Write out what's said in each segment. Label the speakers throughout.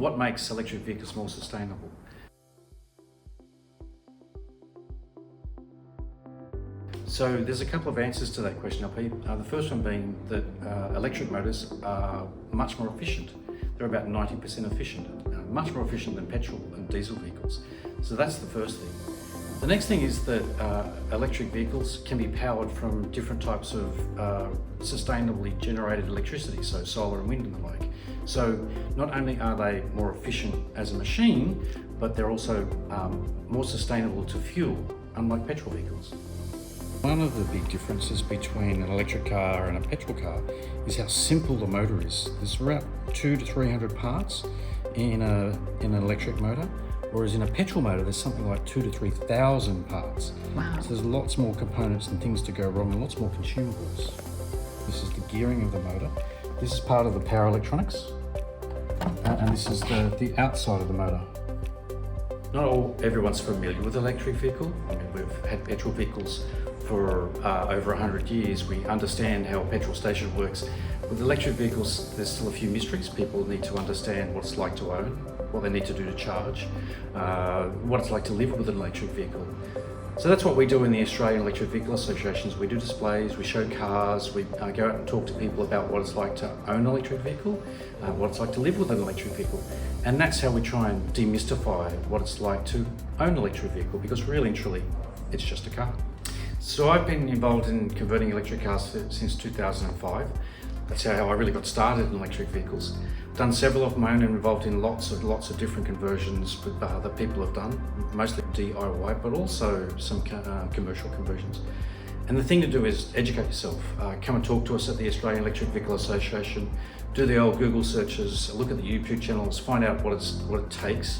Speaker 1: what makes electric vehicles more sustainable? So there's a couple of answers to that question, LP. The first one being that electric motors are much more efficient. They're about 90% efficient, much more efficient than petrol and diesel vehicles. So that's the first thing. The next thing is that electric vehicles can be powered from different types of sustainably generated electricity, so solar and wind and the like. So not only are they more efficient as a machine, but they're also more sustainable to fuel, unlike petrol vehicles. One of the big differences between an electric car and a petrol car is how simple the motor is. There's about 200 to 300 parts in an electric motor, whereas in a petrol motor there's something like 2,000 to 3,000 parts.
Speaker 2: Wow.
Speaker 1: So there's lots more components and things to go wrong and lots more consumables. This is the gearing of the motor. This is part of the power electronics, and this is the outside of the motor. Not everyone's familiar with electric vehicle. I mean, we've had petrol vehicles for over 100 years. We understand how a petrol station works. With electric vehicles, there's still a few mysteries. People need to understand what it's like to own, what they need to do to charge, what it's like to live with an electric vehicle. So that's what we do in the Australian Electric Vehicle Associations. We do displays, we show cars, we go out and talk to people about what it's like to own an electric vehicle, what it's like to live with an electric vehicle. And that's how we try and demystify what it's like to own an electric vehicle, because really and truly, it's just a car. So I've been involved in converting electric cars since 2005. That's how I really got started in electric vehicles. Done several of my own and involved in lots of different conversions that people have done, mostly DIY, but also some commercial conversions. And the thing to do is educate yourself. Come and talk to us at the Australian Electric Vehicle Association. Do the old Google searches, look at the YouTube channels, find out what it takes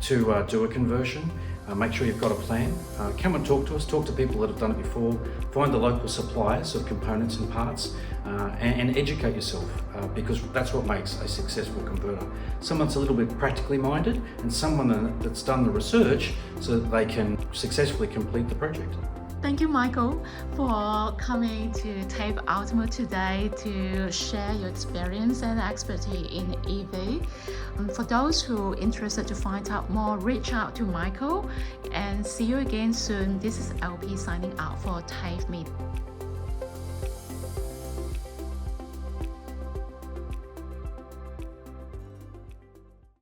Speaker 1: to do a conversion. Make sure you've got a plan. Come and talk to us, talk to people that have done it before, find the local suppliers of components and parts, and educate yourself, because that's what makes a successful converter. Someone that's a little bit practically minded, and someone that's done the research so that they can successfully complete the project.
Speaker 2: Thank you, Michael, for coming to TAFE Ultima today to share your experience and expertise in EV. For those who are interested to find out more, reach out to Michael, and see you again soon. This is LP signing out for TAFE Meet.